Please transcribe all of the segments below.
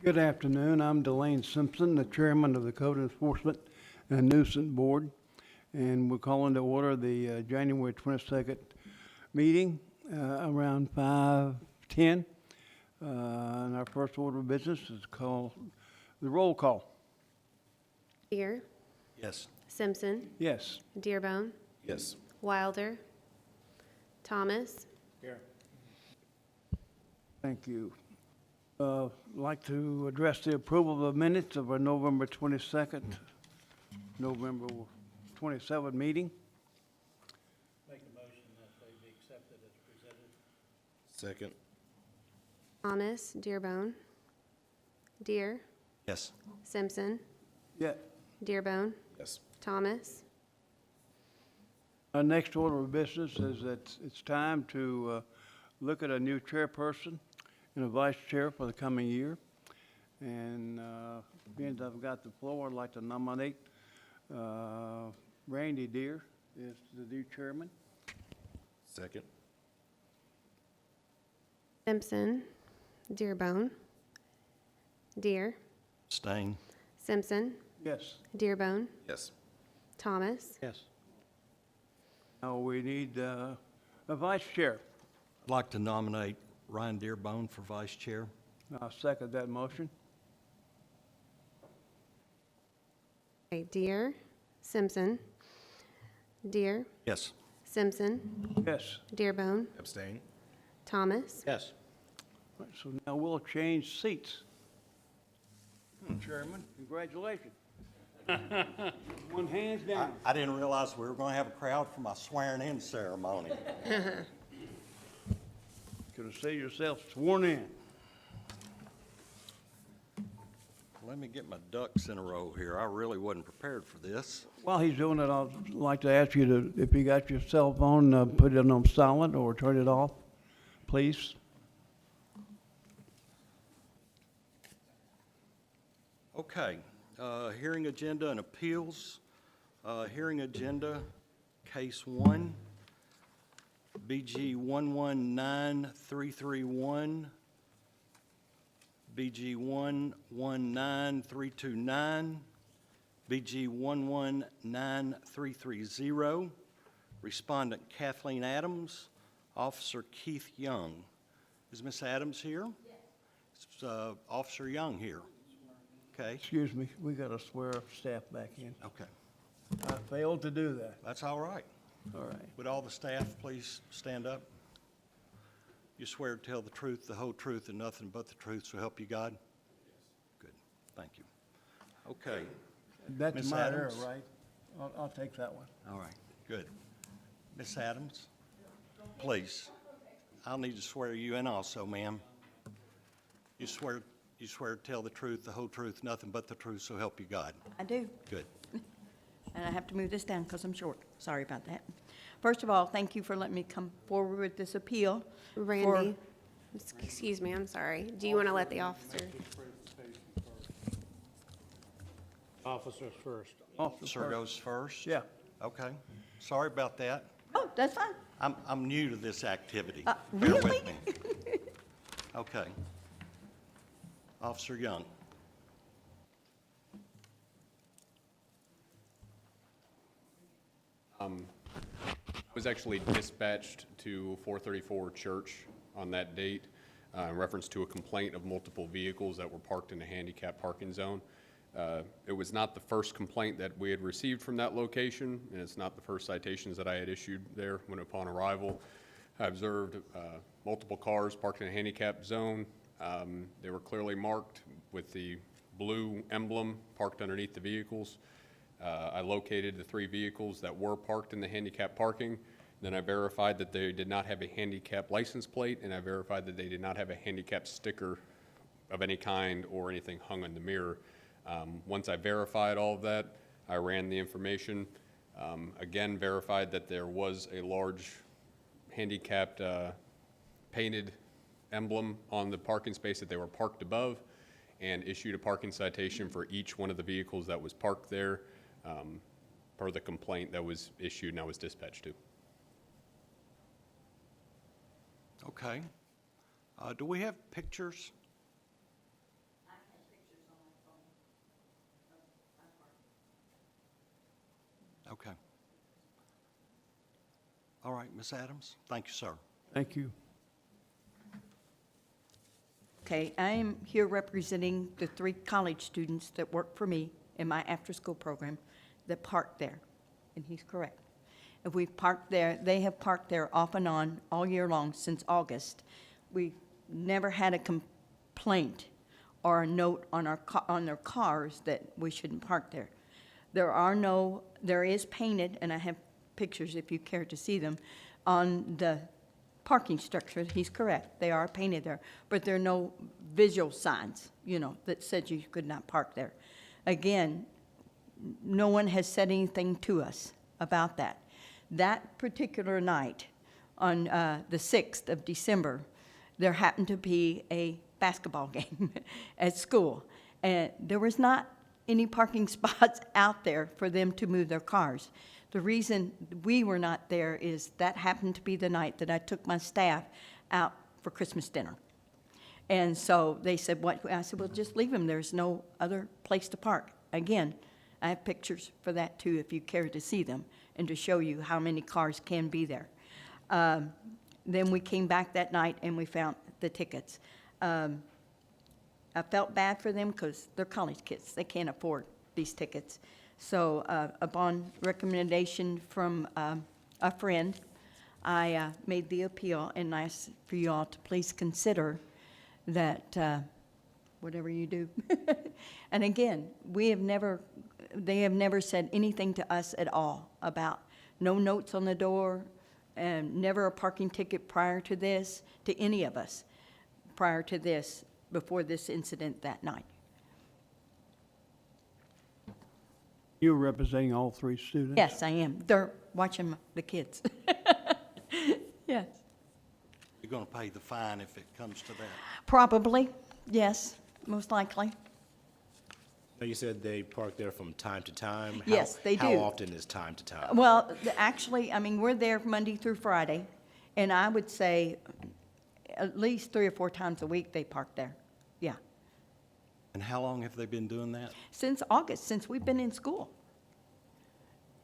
Good afternoon. I'm Delane Simpson, the chairman of the Code Enforcement and Nuisance Board, and we're calling to order the January 22nd meeting around 5:10. And our first order of business is called the roll call. Deere, Yes. Simpson, Yes. Dearbone, Yes. Wilder, Thomas, Thank you. Like to address the approval of the minutes of our November 22nd, November 27th meeting. Make a motion that they be accepted as presented. Second. Thomas, Dearbone, Deere, Yes. Simpson, Yeah. Dearbone, Yes. Thomas, Our next order of business is that it's time to look at a new chairperson and a vice chair for the coming year. And being that I've got the floor, I'd like to nominate Randy Deere as the new chairman. Second. Simpson, Dearbone, Deere, Abstain. Simpson, Yes. Dearbone, Yes. Thomas, Yes. Now we need a vice chair. I'd like to nominate Ryan Dearbone for vice chair. I'll second that motion. okay, Deere, Simpson, Deere, Yes. Simpson, Yes. Dearbone, Abstain. Thomas, Yes. All right, so now we'll change seats. Chairman, congratulations. One hands down. I didn't realize we were going to have a crowd for my swearing-in ceremony. Could have see yourself sworn in. Let me get my ducks in a row here. I really wasn't prepared for this. While he's doing it, I'd like to ask you to, if you got your cell phone, put it on silent or turn it off, please. Okay, hearing agenda and appeals. Hearing agenda, case 1, BG 119331, BG 119329, BG 119330. Respondent Kathleen Adams, Officer Keith Young. Is Miss Adams here? Yes. Is Officer Young here? Okay, Excuse me, we got to swear staff back in. okay. I failed to do that. That's all right. All right. Would all the staff please stand up? You swear to tell the truth, the whole truth, and nothing but the truth, so help you God? Good, thank you. Okay, That's Miss my error, Adams? right? I'll take that one. all right, good. Miss Adams, please. I'll need to swear you in also, ma'am. You swear to tell the truth, the whole truth, nothing but the truth, so help you God? I do, Good. and I have to move this down because I'm short. Sorry about that. First of all, thank you for letting me come forward with this appeal. Randy. Excuse me, I'm sorry. Do you want to let the officer? Officers first. Officer goes first? Yeah. Okay, sorry about that. Oh, that's fine. I'm new to this activity. Bear Really? with me. Okay. Officer Young. I was actually dispatched to 434 Church on that date in reference to a complaint of multiple vehicles that were parked in a handicap parking zone. It was not the first complaint that we had received from that location, and it's not the first citations that I had issued there when upon arrival. I observed multiple cars parked in a handicap zone. They were clearly marked with the blue emblem parked underneath the vehicles. I located the 3 vehicles that were parked in the handicap parking. Then I verified that they did not have a handicap license plate, and I verified that they did not have a handicap sticker of any kind or anything hung on the mirror. Once I verified all of that, I ran the information. Again, verified that there was a large handicapped painted emblem on the parking space that they were parked above, and issued a parking citation for each one of the vehicles that was parked there per the complaint that was issued and I was dispatched to. Okay. Do we have pictures? Okay. All right, Ms. Adams, thank you, sir. Thank you. Okay, I am here representing the 3 college students that work for me in my after-school program that park there, and he's correct. If we've parked there, they have parked there off and on all year long since August. We never had a complaint or a note on on their cars that we shouldn't park there. There is painted, and I have pictures if you care to see them, on the parking structure. He's correct, they are painted there, but there are no visual signs, that said you could not park there. Again, no one has said anything to us about that. That particular night, on the 6th of December, there happened to be a basketball game at school, and there was not any parking spots out there for them to move their cars. The reason we were not there is that happened to be the night that I took my staff out for Christmas dinner. And so they said, what? I said, well, just leave them. There's no other place to park. Again, I have pictures for that too, if you care to see them, and to show you how many cars can be there. Then we came back that night and we found the tickets. I felt bad for them because they're college kids. They can't afford these tickets. So upon recommendation from a friend, I made the appeal and asked for you all to please consider that whatever you do. And again, they have never said anything to us at all about no notes on the door, and never a parking ticket prior to this, to any of us, prior to this, before this incident that night. You're representing all 3 students? Yes, I am. They're watching the kids. Yes. You're going to pay the fine if it comes to that. Probably, yes, most likely. Now, you said they park there from time to time? Yes, they do. How often is time to time? Well, actually, we're there Monday through Friday, and I would say at least 3 or 4 times a week they park there. Yeah. And how long have they been doing that? Since August, since we've been in school.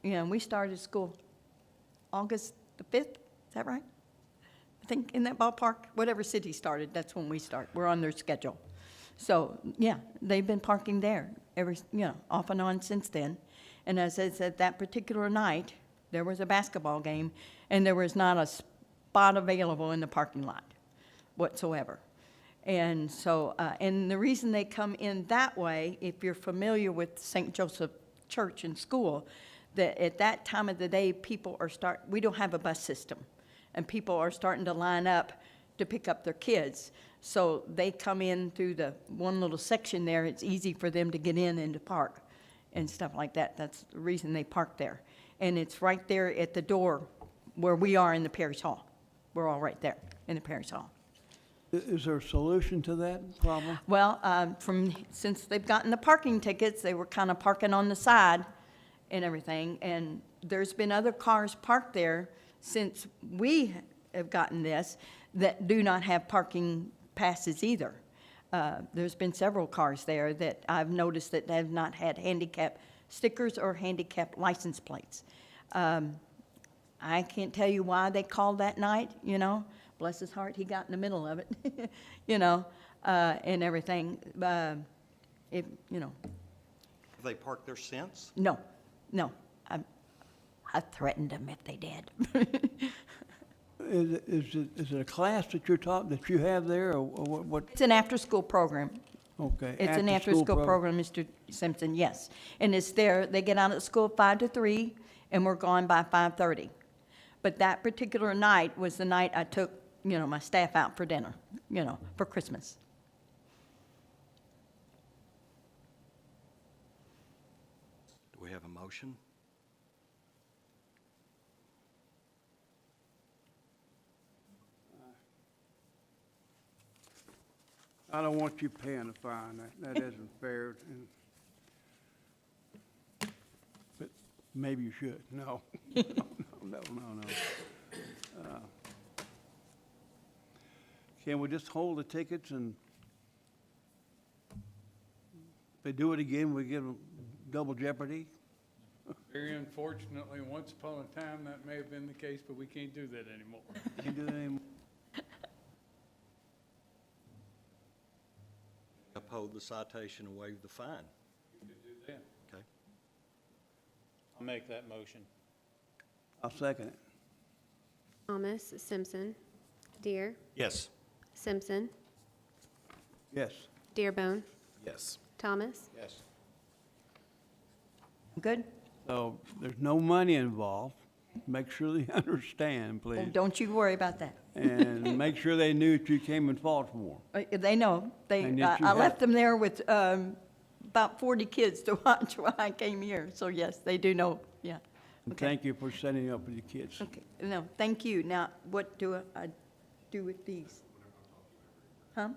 We started school August the 5th, is that right? I think in that ballpark, whatever city started, that's when we start. We're on their schedule. So, yeah, they've been parking there off and on since then. And as I said, that particular night, there was a basketball game, and there was not a spot available in the parking lot whatsoever. And so, and the reason they come in that way, if you're familiar with St. Joseph Church and School, that at that time of the day, we don't have a bus system, and people are starting to line up to pick up their kids. So they come in through the one little section there. It's easy for them to get in and to park and stuff like that. That's the reason they park there. And it's right there at the door where we are in the parish hall. We're all right there in the parish hall. Is there a solution to that problem? Well, since they've gotten the parking tickets, they were kind of parking on the side and everything. And there's been other cars parked there since we have gotten this that do not have parking passes either. There's been several cars there that I've noticed that have not had handicap stickers or handicap license plates. I can't tell you why they called that night, Bless his heart, he got in the middle of it, and everything. Have they parked there since? No. I threatened them if they did. Is it a class that you have there, or what? It's an after-school program. Okay. It's an after-school program, Mr. Simpson, yes. And it's there, they get out of school 5 to 3, and we're gone by 5:30. But that particular night was the night I took, my staff out for dinner, for Christmas. Do we have a motion? I don't want you paying a fine. That isn't fair. But maybe you should. No. No. Can we just hold the tickets, and if they do it again, we give them double jeopardy? Very unfortunately, once upon a time, that may have been the case, but we can't do that anymore. Can't do that anymore. Uphold the citation and waive the fine. Yeah. Okay. I'll make that motion. I'll second it. Thomas, Simpson, Deere, Yes. Simpson, Yes. Dearbone, Yes. Thomas. Yes. Good? So there's no money involved. Make sure they understand, Oh, please. don't you worry about that. And make sure they knew that you came and fought for them. They know. And They, that you I have- left them there with about 40 kids to watch while I came here. So yes, they do know, yeah. And Okay. thank you for setting up with your kids. Okay, no, thank you. Now, what do I do with these? Huh?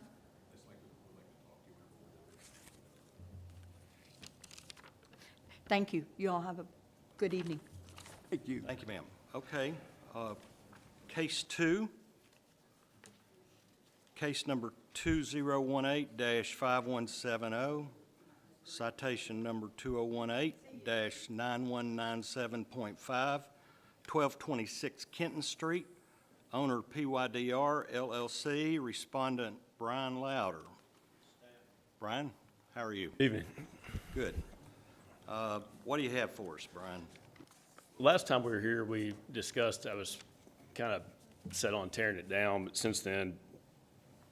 Thank you. You all have a good evening. Thank you. Thank you, ma'am. Okay, case 2, case number 2018-5170, citation number 2018-9197.5, 1226 Kenton Street, owner PYDR LLC, respondent Brian Louder. Brian, how are you? Evening. Good. What do you have for us, Brian? Last time we were here, we discussed, I was kind of set on tearing it down, but since then,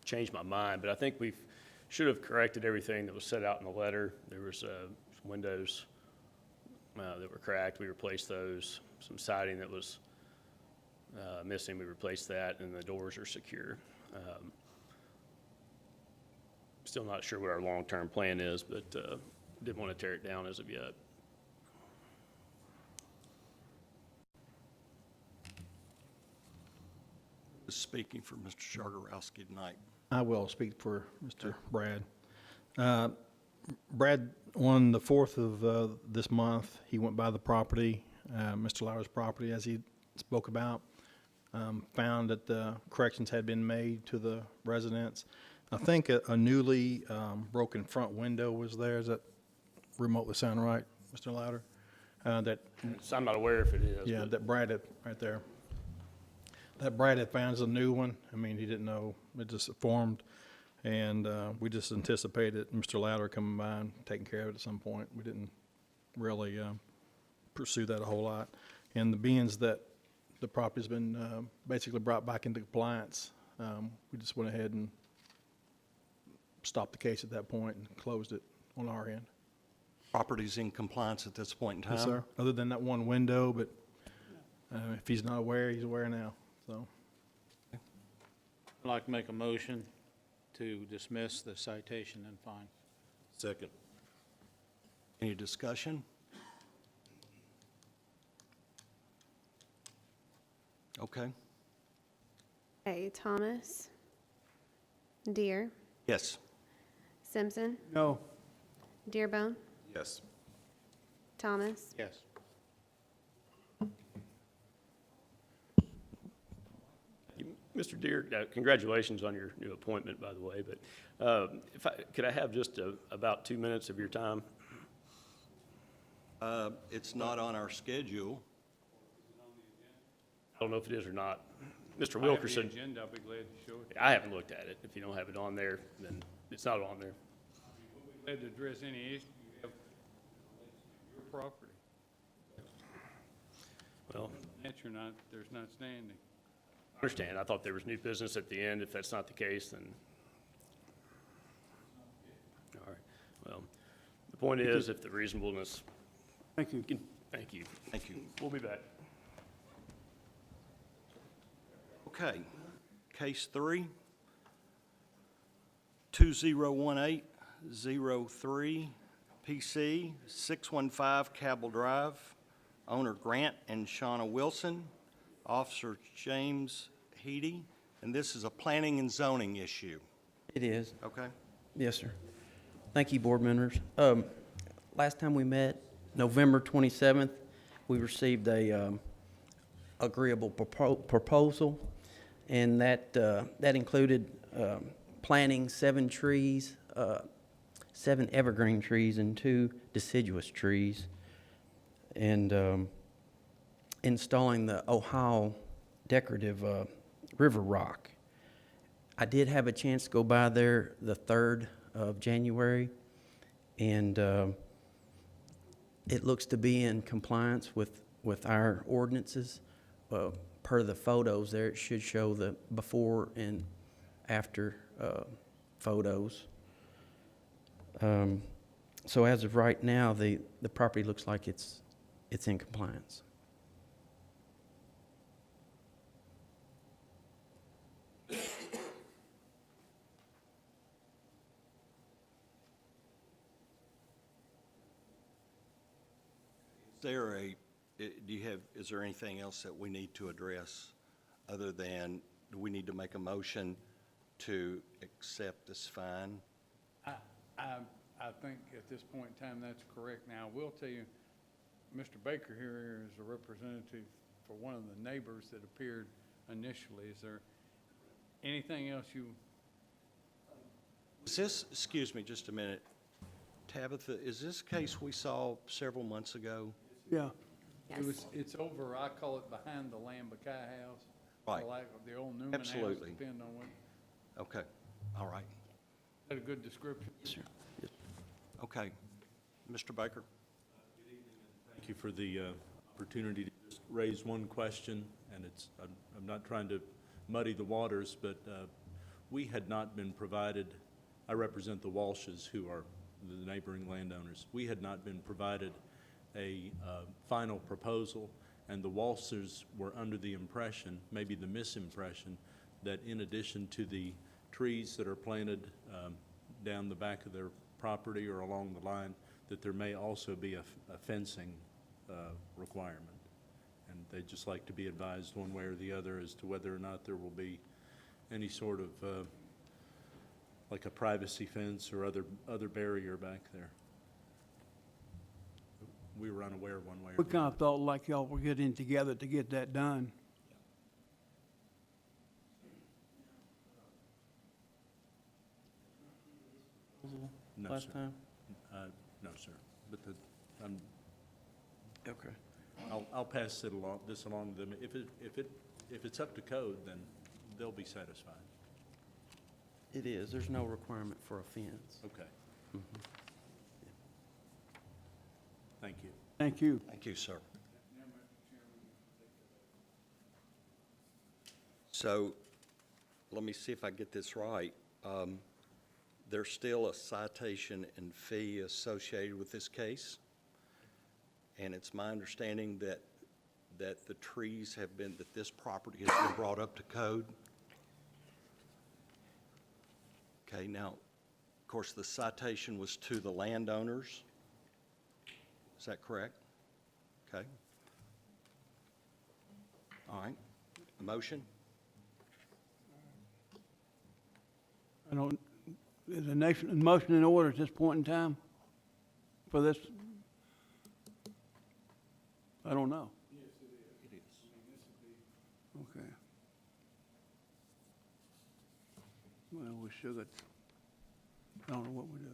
changed my mind. But I think we should have corrected everything that was set out in the letter. There was some windows that were cracked. We replaced those. Some siding that was missing, we replaced that, and the doors are secure. Still not sure what our long-term plan is, but didn't want to tear it down as of yet. Speaking for Mr. Charterowski tonight. I will speak for Mr. Brad. Brad, on the 4th of this month, he went by the property, Mr. Lauer's property, as he spoke about, found that the corrections had been made to the residence. I think a newly broken front window was there. Does that remotely sound right, Mr. Lauder? That So I'm not aware if it is. Yeah, but- that Brad had, right there. That Brad had found is a new one. I mean, he didn't know, it just formed. And we just anticipated Mr. Louder coming by and taking care of it at some point. We didn't really pursue that a whole lot. And the beings that the property's been basically brought back into compliance, we just went ahead and stopped the case at that point and closed it on our end. Property's in compliance at this point in time? Yes, sir. Other than that one window, but if he's not aware, he's aware now, so. I'd like to make a motion to dismiss the citation and fine. Second. Any discussion? Okay. Okay, Thomas, Deere, Yes. Simpson, No, Dearbone, Yes. Thomas. Yes. Mr. Deere, congratulations on your new appointment, by the way, but could I have just about 2 minutes of your time? It's not on our schedule. I don't know if it is or not. Mr. If I have the Wilkerson, agenda, I'll be glad to show it. I haven't looked at it. If you don't have it on there, then it's not on there. Glad to address any issue you have your property. Well, That you're not, there's not standing. I understand. I thought there was new business at the end. If that's not the case, then. All right. Well, the point is, if the reasonableness, thank you. thank you. Thank you. We'll be back. Okay. Case 3, 2018-03 PC, 615 Cabell Drive, owner Grant and Shauna Wilson, officer James Heady, and this is a planning and zoning issue. It is. Okay? Yes, sir. Thank you, board members. Last time we met, November 27th, we received a agreeable proposal, and that included planting 7 trees, 7 evergreen trees and 2 deciduous trees. and installing the Ohio decorative river rock. I did have a chance to go by there the 3rd of January, and it looks to be in compliance with our ordinances. Per the photos there, it should show the before and after photos. So as of right now, the property looks like it's in compliance. Is there anything else that we need to address other than, do we need to make a motion to accept this fine? I think at this point in time, that's correct. Now, I will tell you, Mr. Baker here is a representative for one of the neighbors that appeared initially. Is there anything else you? Is this, excuse me just a minute, Tabitha, is this case we saw several months ago? Yeah. Yes. It's over, I call it behind the Lambakai house. Right. Like the old Newman house, Absolutely. depending on what, Okay, all right, is that a good description? Yes, sir. okay. Mr. Baker? Thank you for the opportunity to just raise one question, and I'm not trying to muddy the waters, but we had not been provided, I represent the Walshes, who are the neighboring landowners. We had not been provided a final proposal, and the Walshes were under the impression, maybe the misimpression, that in addition to the trees that are planted down the back of their property or along the line, that there may also be a fencing requirement. And they'd just like to be advised one way or the other as to whether or not there will be any sort of like a privacy fence or other barrier back there. We were unaware one way or We the kind other. of thought like y'all were getting together to get that done. No, Last sir. time? No, sir. But I'm Okay. I'll pass this along to them. If it's up to code, then they'll be satisfied. It is. There's no requirement for a fence. Okay. Mhm. Thank you. Thank you. Thank you, sir. So, let me see if I get this right. There's still a citation and fee associated with this case, and it's my understanding that the trees have been, that this property has been brought up to code. Okay, now, of course, the citation was to the landowners. Is that correct? Okay. All right. A motion? I don't, is a motion in order at this point in time for this? I don't know. It is. Okay. Well, we should have, I don't know what we do.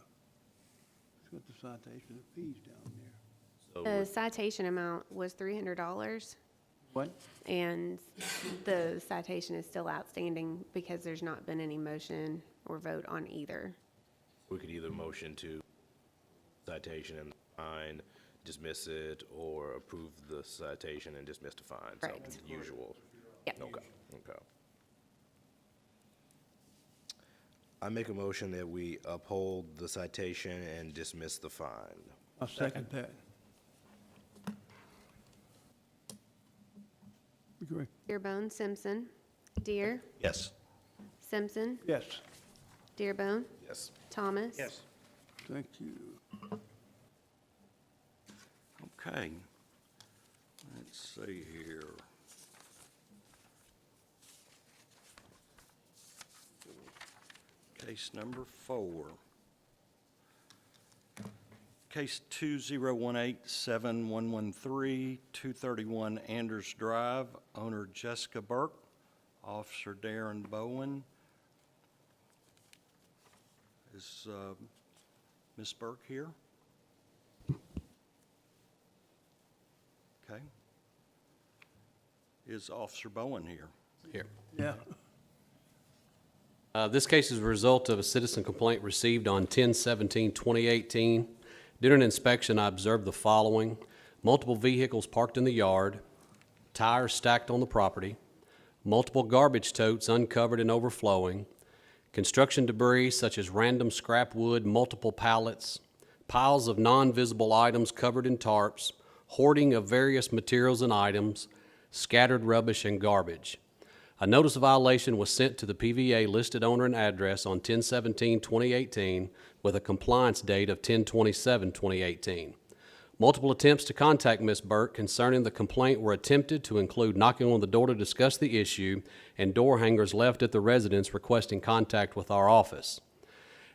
Let's get the citation of fees down there. The citation amount was $300, What? and the citation is still outstanding because there's not been any motion or vote on either. We could either motion to citation and fine, dismiss it, or approve the citation and dismiss the fine. So, Correct. usual. Yep. Okay. I make a motion that we uphold the citation and dismiss the fine. I'll second that. Agree. Dearbone, Simpson. Deere, Yes. Simpson, Yes, Dearbone, Yes. Thomas. thank you. Okay. Let's see here. Case number 4. Case 2018713, 231 Anders Drive, owner Jessica Burke, Officer Darren Bowen. Is Ms. Burke here? Is Officer Bowen here? Here. Yeah. This case is a result of a citizen complaint received on 10/17/2018. During an inspection, I observed the following: multiple vehicles parked in the yard, tires stacked on the property, multiple garbage totes uncovered and overflowing, construction debris such as random scrap wood, multiple pallets, piles of non-visible items covered in tarps, hoarding of various materials and items, scattered rubbish and garbage. A notice of violation was sent to the PVA listed owner and address on 10/17/2018 with a compliance date of 10/27/2018. Multiple attempts to contact Ms. Burke concerning the complaint were attempted to include knocking on the door to discuss the issue and door hangers left at the residence requesting contact with our office.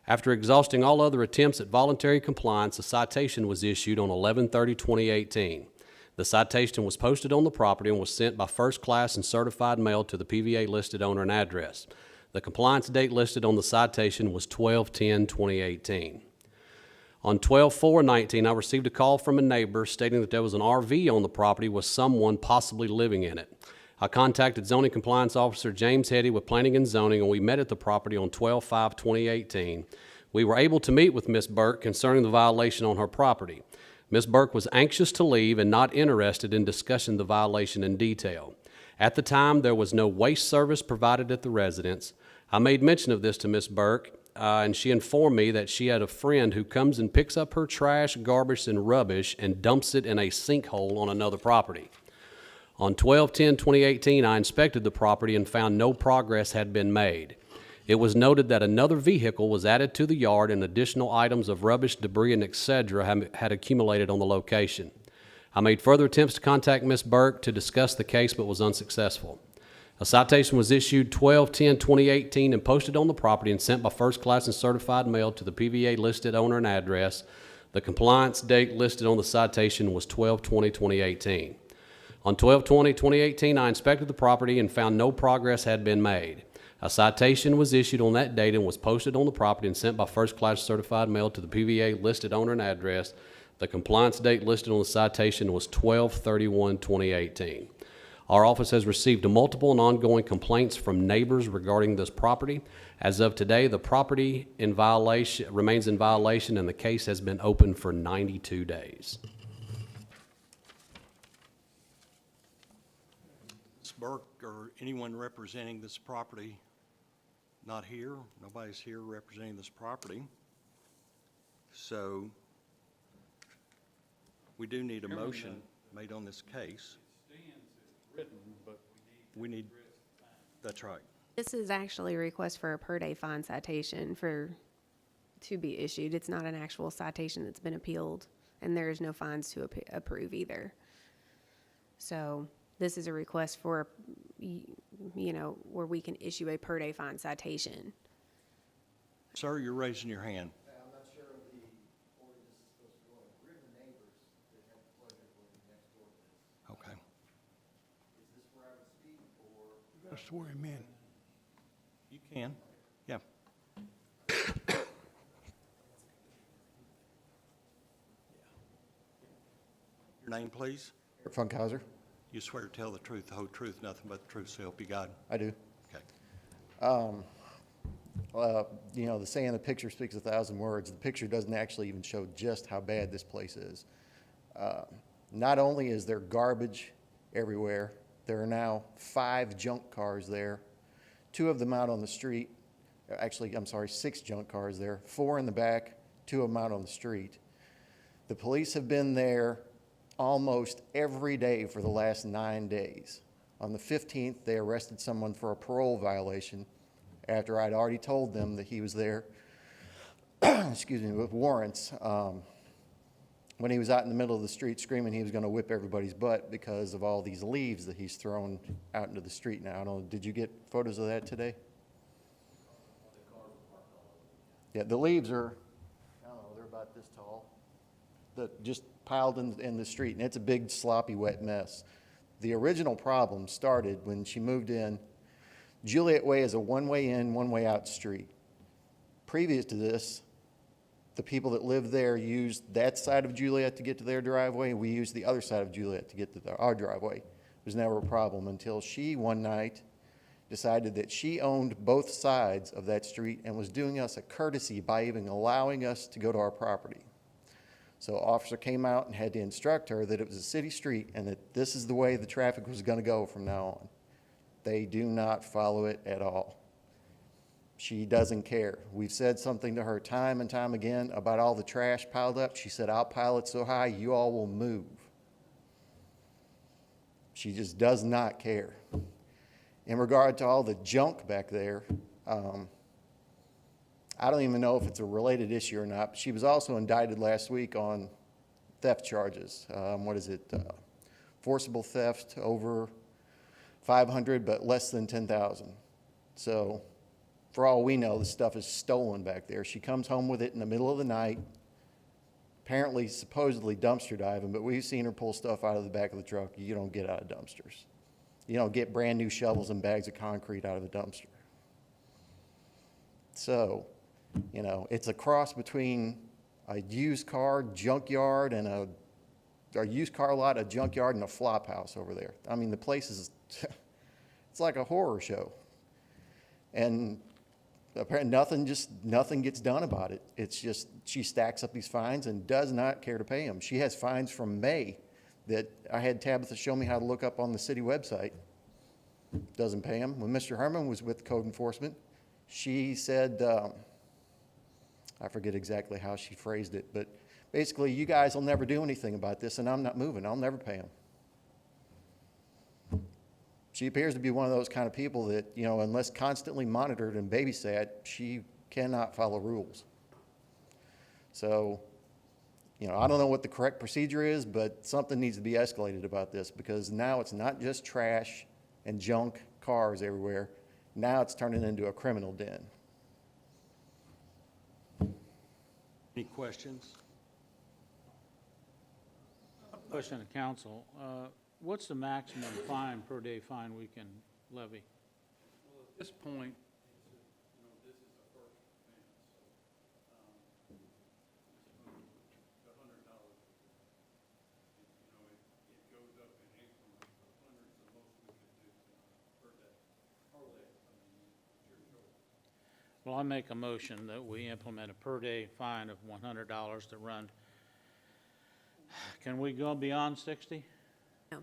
After exhausting all other attempts at voluntary compliance, a citation was issued on 11/30/2018. The citation was posted on the property and was sent by first class and certified mail to the PVA listed owner and address. The compliance date listed on the citation was 12/10/2018. On 12/4/19, I received a call from a neighbor stating that there was an RV on the property with someone possibly living in it. I contacted Zoning Compliance Officer James Hetty with Planning and Zoning, and we met at the property on 12/5/2018. We were able to meet with Ms. Burke concerning the violation on her property. Ms. Burke was anxious to leave and not interested in discussing the violation in detail. At the time, there was no waste service provided at the residence. I made mention of this to Ms. Burke, and she informed me that she had a friend who comes and picks up her trash, garbage, and rubbish and dumps it in a sinkhole on another property. On 12/10/2018, I inspected the property and found no progress had been made. It was noted that another vehicle was added to the yard and additional items of rubbish, debris, and etc. had accumulated on the location. I made further attempts to contact Ms. Burke to discuss the case but was unsuccessful. A citation was issued 12/10/2018 and posted on the property and sent by first class and certified mail to the PVA listed owner and address. The compliance date listed on the citation was 12/20/2018. On 12/20/2018, I inspected the property and found no progress had been made. A citation was issued on that date and was posted on the property and sent by first class certified mail to the PVA listed owner and address. The compliance date listed on the citation was 12/31/2018. Our office has received multiple and ongoing complaints from neighbors regarding this property. As of today, the property remains in violation and the case has been open for 92 days. Ms. Burke or anyone representing this property not here? Nobody's here representing this property. So we do need a motion made on this case. We need, that's right. This is actually a request for a per-day fine citation to be issued. It's not an actual citation that's been appealed, and there is no fines to approve either. So this is a request for, where we can issue a per-day fine citation. Sir, you're raising your hand. I'm not sure the ordinance is supposed to go on. We're the neighbors that have the pleasure of living next door to this. Okay. Is this where I would speak, or? You gotta swear him in. You can, yeah. Your name, please? Funkhauser? You swear to tell the truth, the whole truth, nothing but the truth, so help you God. I do. Okay. The saying, the picture speaks 1,000 words. The picture doesn't actually even show just how bad this place is. Not only is there garbage everywhere, there are now 5 junk cars there, 2 of them out on the street. Actually, I'm sorry, 6 junk cars there, 4 in the back, 2 of them out on the street. The police have been there almost every day for the last 9 days. On the 15th, they arrested someone for a parole violation after I'd already told them that he was there, excuse me, with warrants, when he was out in the middle of the street screaming he was going to whip everybody's butt because of all these leaves that he's thrown out into the street now. I don't know, did you get photos of that today? Yeah, the leaves are, I don't know, they're about this tall, just piled in the street, and it's a big, sloppy, wet mess. The original problem started when she moved in. Juliet Way is a one-way in, one-way out street. Previous to this, the people that lived there used that side of Juliet to get to their driveway, and we used the other side of Juliet to get to our driveway. was never a problem until she one night decided that she owned both sides of that street and was doing us a courtesy by even allowing us to go to our property. So officer came out and had to instruct her that it was a city street and that this is the way the traffic was going to go from now on. They do not follow it at all. She doesn't care. We've said something to her time and time again about all the trash piled up. She said, I'll pile it so high you all will move. She just does not care. In regard to all the junk back there, I don't even know if it's a related issue or not, but she was also indicted last week on theft charges. Forcible theft over 500, but less than 10,000. So for all we know, the stuff is stolen back there. She comes home with it in the middle of the night, apparently, supposedly dumpster diving, but we've seen her pull stuff out of the back of the truck you don't get out of dumpsters. You don't get brand new shovels and bags of concrete out of a dumpster. So, you know, it's a cross between a used car junkyard and a used car lot, a junkyard, and a flop house over there. I mean, the place is, it's like a horror show. And apparently nothing gets done about it. It's just, she stacks up these fines and does not care to pay them. She has fines from May that I had Tabitha show me how to look up on the city website. Doesn't pay them. When Mr. Herman was with code enforcement, she said, I forget exactly how she phrased it, but basically, you guys will never do anything about this, and I'm not moving. I'll never pay them. She appears to be one of those kind of people that, you know, unless constantly monitored and babysat, she cannot follow rules. So, you know, I don't know what the correct procedure is, but something needs to be escalated about this, because now it's not just trash and junk cars everywhere. Now it's turning into a criminal den. Any questions? Question to council, what's the maximum fine, per day fine we can levy? Well, at this point, you know, this is the first offense, so, the $100, you know, it goes up in increments, but 100's the most we could do per day, or less, I mean, it's your choice. Well, I make a motion that we implement a per day fine of $100 to run. Can we go beyond 60? No,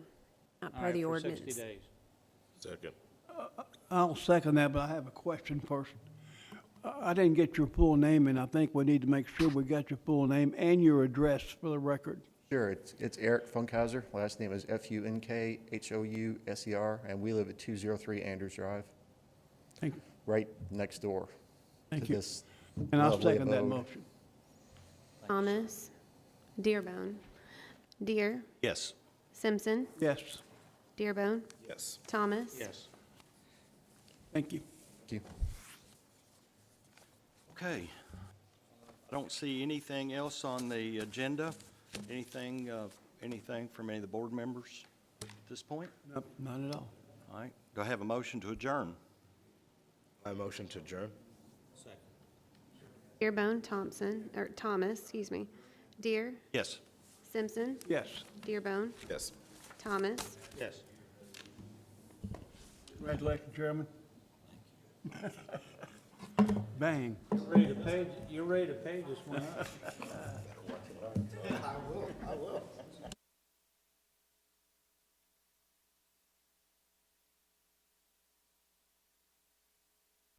not All per right, the for ordinance. 60 days. Second. I'll second that, but I have a question first. I didn't get your full name, and I think we need to make sure we got your full name and your address for the record. Sure, it's Eric Funkhauser. Last name is Funkhouser, and we live at 203 Andrews Drive, Thank you. right next door Thank to you. this And I'll lovely second that abode. motion. Thomas, Dearbone, Deer, Yes. Simpson, Yes, Dearbone, Yes. Thomas. Yes. thank you. Thank you. Okay. I don't see anything else on the agenda. Anything from any of the board members at this point? Nope, not at all. All right. Do I have a motion to adjourn? I motion to adjourn. Dearbone, Thomas, excuse me. Deer, Yes. Simpson, Yes. Dearbone, Yes. Thomas. Yes. Congratulations, Chairman. Bang. You're ready to pay this one up? I will.